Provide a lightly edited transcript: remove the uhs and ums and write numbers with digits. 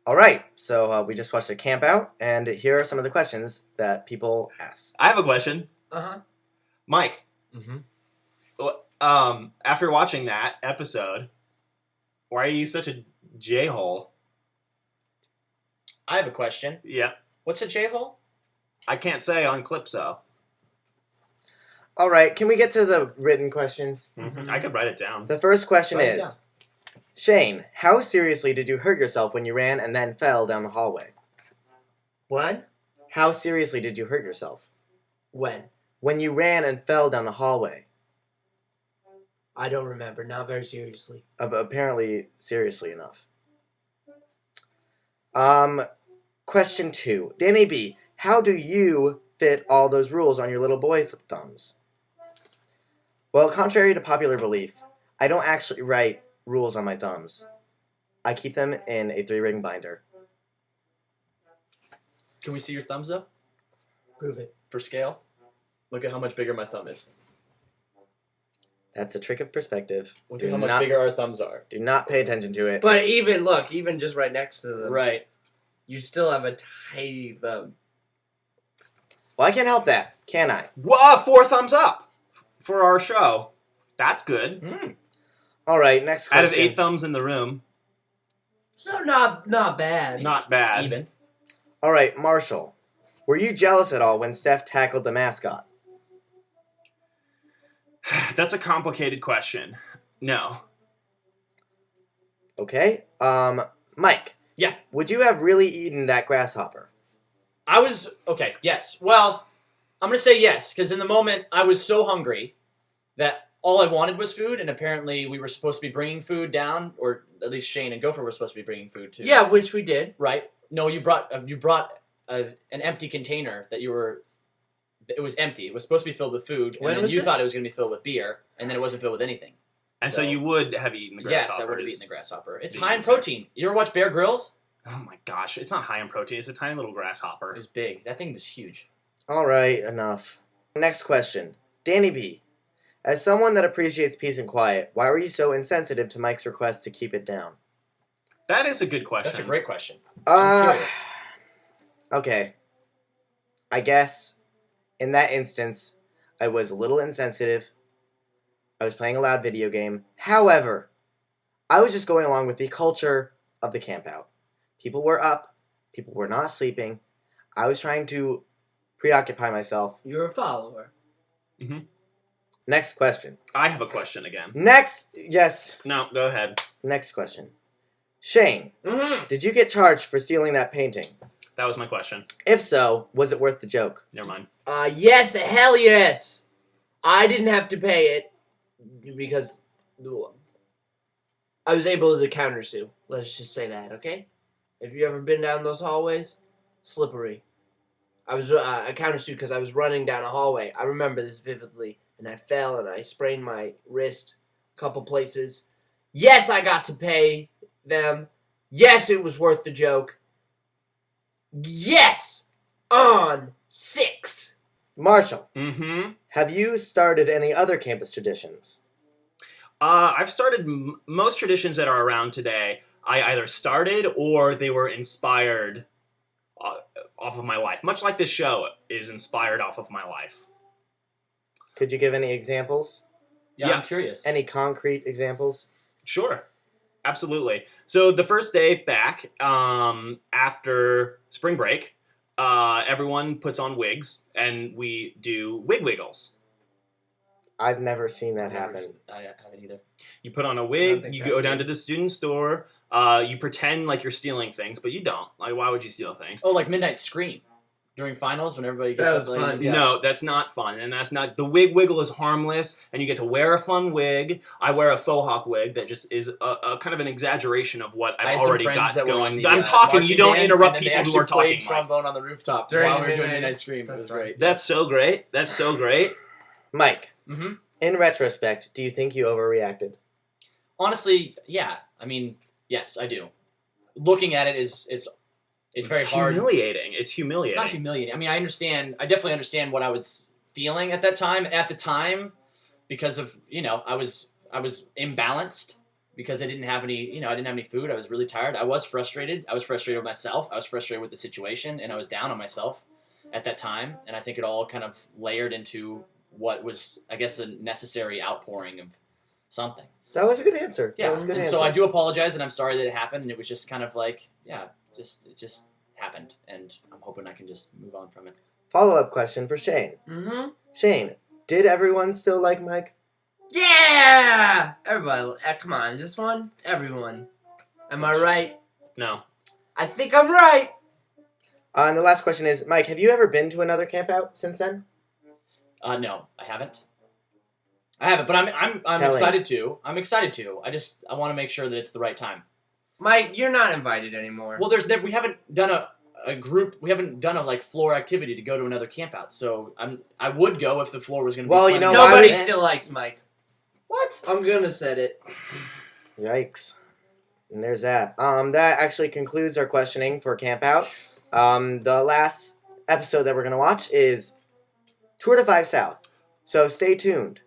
All right, so we just watched a camp out, and here are some of the questions that people asked. I have a question. Uh-huh. Mike, Mm-hmm. after watching that episode, why are you such a J-hole? I have a question. Yeah, What's a J-hole? I can't say on Qlipso. All right, can we get to the written questions? Mm-hmm. I could write it down. The first question Write it is, Shane, how seriously did you hurt yourself when you ran and then fell down the hallway? What? How seriously did you hurt yourself? When? When you ran and fell down the hallway. I don't remember. Not very seriously. Apparently, seriously enough. Question 2. Danny B, how do you fit all those rules on your little boy thumbs? Well, contrary to popular belief, I don't actually write rules on my thumbs. I keep them in a 3-ring binder. Can we see your thumbs up Prove it. for scale? Look at how much bigger my thumb is. That's a trick of perspective. Look Do at how much not- bigger our thumbs are. Do not pay attention to it. But even just right next to them, Right. you still have a tiny thumb. Well, I can't help that, can I? 4 thumbs up for our show. That's good. All right, next question. Out of 8 thumbs in the room, So not bad. not bad. Even. All right, Marshall. Were you jealous at all when Steph tackled the mascot? That's a complicated question. No. Okay. Mike. Yeah. Would you have really eaten that grasshopper? Okay, yes. Well, I'm going to say yes, because in the moment, I was so hungry that all I wanted was food, and apparently we were supposed to be bringing food down, or at least Shane and Gopher were supposed to be bringing food too. Yeah, which we did. Right? No, you brought an empty container that it was empty. It was supposed to be filled with food, and When then was you this? thought it was going to be filled with beer, and then it wasn't filled with anything. And so you would have eaten the grasshoppers. Yes, I would have eaten the grasshopper. It's Did high you in say- protein. You ever watch Bear Grylls? Oh my gosh, it's not high in protein. It's a tiny little grasshopper. It was big. That thing was huge. All right, enough. Next question. Danny B. As someone that appreciates peace and quiet, why were you so insensitive to Mike's request to keep it down? That is a good question. That's a great question. I'm curious. Okay. I guess in that instance, I was a little insensitive. I was playing a loud video game. However, I was just going along with the culture of the campout. People were up. People were not sleeping. I was trying to preoccupy myself. You're a follower. Next question. I have a question again. Yes. No, go ahead. Next question. Shane, Mm-hmm. did you get charged for stealing that painting? That was my question. If so, was it worth the joke? Never mind. Yes, hell yes. I didn't have to pay it because I was able to countersue. Let's just say that, okay? Have you ever been down those hallways? Slippery. I countersued because I was running down a hallway. I remember this vividly, and I fell and I sprained my wrist a couple places. Yes, I got to pay them. Yes, it was worth the joke. Yes, on 6. Marshall, Mm-hmm. have you started any other campus traditions? I've started most traditions that are around today. I either started or they were inspired off of my life. Much like this show is inspired off of my life. Could you give any examples? Yeah, Yeah. I'm curious. Any concrete examples? Sure. Absolutely. So the first day back after spring break, everyone puts on wigs and we do wig wiggles. I've never seen that happen. I haven't either. You put on a I don't wig, think you that's go down me. to the student store, you pretend like you're stealing things, but you don't. Like, why would you steal things? Oh, like Midnight Scream during finals when everybody gets That up. was like, fun. yeah. No, that's not fun, and that's not... The wig wiggle is harmless, and you get to wear a fun wig. I wear a faux hawk wig that just is a kind of an exaggeration of what I had I've some already friends got that were going. on the, I'm talking, you marching don't band, interrupt and then they people who are actually played talking, Mike. trombone on the rooftop During while we were doing Midnight- Midnight Scream. It That's was fun. great. That's so great. That's so great. Mike, Mm-hmm. in retrospect, do you think you overreacted? Honestly, yeah. I mean, yes, I do. Looking at it it's very hard. Humiliating. It's It's humiliating. not humiliating. I mean, I definitely understand what I was feeling at that time. At the time, because of, I was imbalanced because I didn't have any food. I was really tired. I was frustrated. I was frustrated with myself. I was frustrated with the situation, and I was down on myself at that time. And I think it all kind of layered into what was, I guess, a necessary outpouring of something. That was a good answer. Yeah, That was a good and answer. so I do apologize, and I'm sorry that it happened. And it was just kind of like, it just happened, and I'm hoping I can just move on from it. Follow-up question for Shane. Mm-hmm. Shane, did everyone still like Mike? Yeah! Everybody, come on, just one? Everyone. Am I right? No. I think I'm right. And the last question is, Mike, have you ever been to another camp out since then? No, I haven't. But I'm Telling. excited to. I'm excited to. I want to make sure that it's the right time. Mike, you're not invited anymore. Well, we haven't done a group. We haven't done a like floor activity to go to another camp out. So I would go if the floor was going to be. Well, plenty. you know, Nobody I would- still likes Mike. What? I'm gonna set it. Yikes. And there's that. That actually concludes our questioning for camp out. The last episode that we're going to watch is Tour de 5 South. So stay tuned.